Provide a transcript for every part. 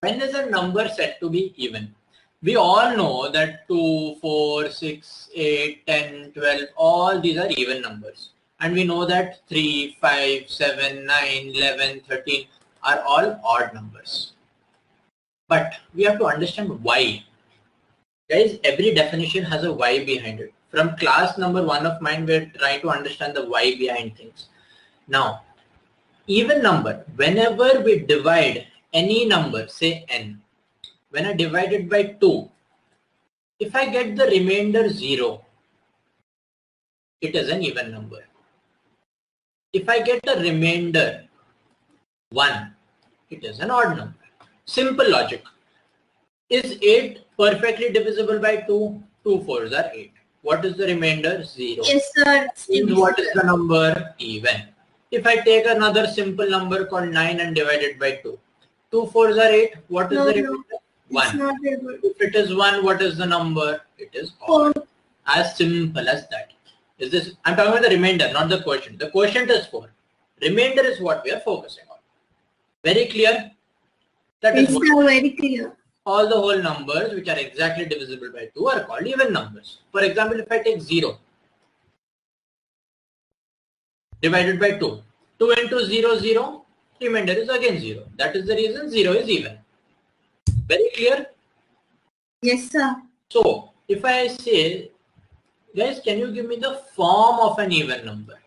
When is a number said to be even? We all know that 2, 4, 6, 8, 10, 12, all these are even numbers. And we know that 3, 5, 7, 9, 11, 13 are all odd numbers. But we have to understand why. Guys, every definition has a why behind it. From class number 1 of mine, we're trying to understand the why behind things. Now, even number, whenever we divide any number, say n, when I divide it by 2, if I get the remainder 0, it is an even number. If I get a remainder 1, it is an odd number. Simple logic. Is 8 perfectly divisible by 2? 2 4s are 8. What is the remainder? 0. Yes, sir. What is the number? Even. If I take another simple number called 9 and divide it by 2, 2 4s are 8. What is the remainder? 1. If it is 1, what is the number? It is odd. 4. As simple as that. Is this? I'm talking about the remainder, not the quotient. The quotient is 4. Remainder is what we are focusing on. Very clear? That is very clear. All the whole numbers which are exactly divisible by 2 are called even numbers. For example, if I take 0 divided by 2, 2 into 0, 0, remainder is again 0. That is the reason 0 is even. Very clear? Yes, sir. So, if I say, guys, can you give me the form of an even number?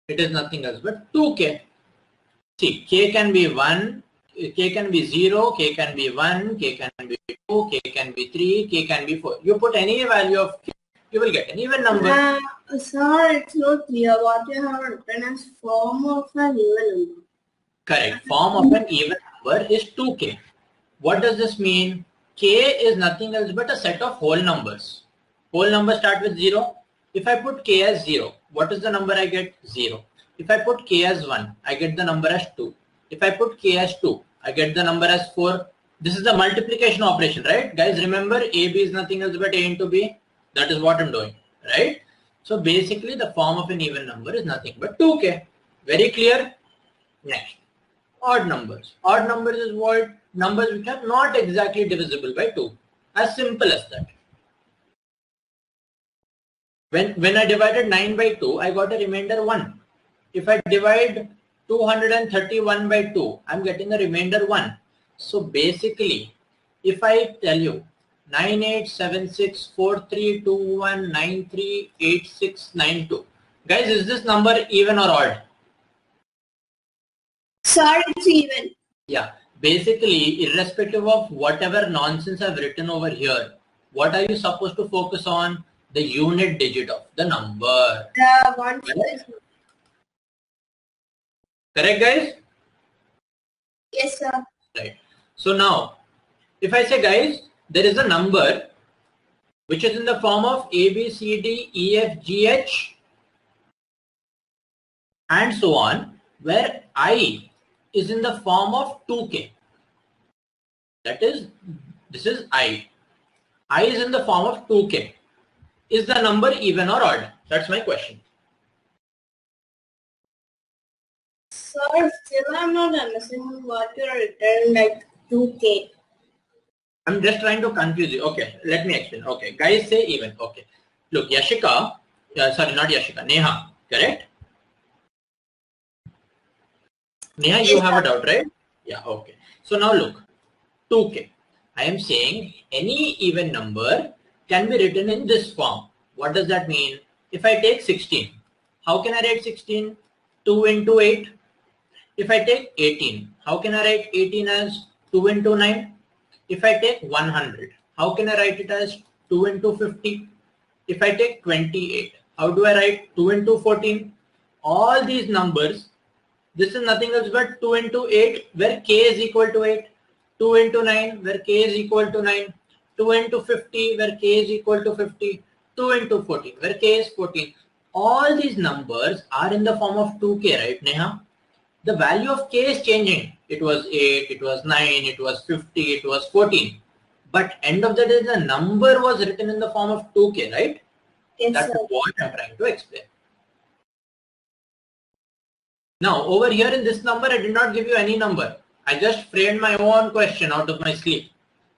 It is nothing else but 2k. See, k can be 1, k can be 0, k can be 1, k can be 2, k can be 3, k can be 4. You put any value of k, you will get an even number. Sir, it's not clear what you have written as form of an even number. Correct. Form of an even number is 2k. What does this mean? K is nothing else but a set of whole numbers. Whole numbers start with 0. If I put k as 0, what is the number I get? 0. If I put k as 1, I get the number as 2. If I put k as 2, I get the number as 4. This is the multiplication operation, right? Guys, remember AB is nothing else but A into B. That is what I'm doing, right? So basically the form of an even number is nothing but 2k. Very clear? Next. Odd numbers. Odd numbers is what? Numbers which are not exactly divisible by 2. As simple as that. When I divided 9 by 2, I got a remainder 1. If I divide 231 by 2, I'm getting a remainder 1. So basically, if I tell you 98764321938692, guys, is this number even or odd? Sir, it's even. Yeah. Basically, irrespective of whatever nonsense I've written over here, what are you supposed to focus on? The unit digit of the number. Correct, guys? Yes, sir. Right. So now, if I say, guys, there is a number which is in the form of A, B, C, D, E, F, G, H, and so on, where I is in the form of 2k. That is, this is I. I is in the form of 2k. Is the number even or odd? That's my question. Sir, still I'm not understanding what you're written like 2k. I'm just trying to confuse you. Okay, let me explain. Okay, guys say even. Okay. Look, Yashika, sorry, not Yashika, Neha, correct? Neha, you have a doubt, right? Yeah, okay. So now look, 2k. I am saying any even number can be written in this form. What does that mean? If I take 16, how can I write 16? 2 into 8. If I take 18, how can I write 18 as 2 into 9? If I take 100, how can I write it as 2 into 50? If I take 28, how do I write 2 into 14? All these numbers, this is nothing else but 2 into 8 where k is equal to 8, 2 into 9 where k is equal to 9, 2 into 50 where k is equal to 50, 2 into 14 where k is 14. All these numbers are in the form of 2k, right, Neha? The value of k is changing. It was 8, it was 9, it was 50, it was 14. But end of the day, the number was written in the form of 2k, right? Yes, That's sir. what I'm trying to explain. Now, over here in this number, I did not give you any number. I just framed my own question out of my sleep.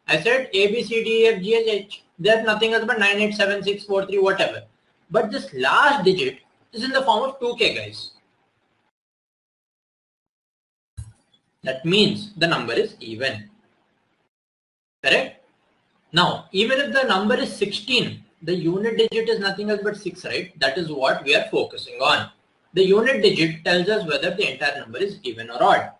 I said A, B, C, D, E, F, G, H, H. They're nothing else but 9, 8, 7, 6, 4, 3, whatever. But this last digit is in the form of 2k, guys. That means the number is even. Correct? Now, even if the number is 16, the unit digit is nothing else but 6, right? That is what we are focusing on. The unit digit tells us whether the entire number is even or odd.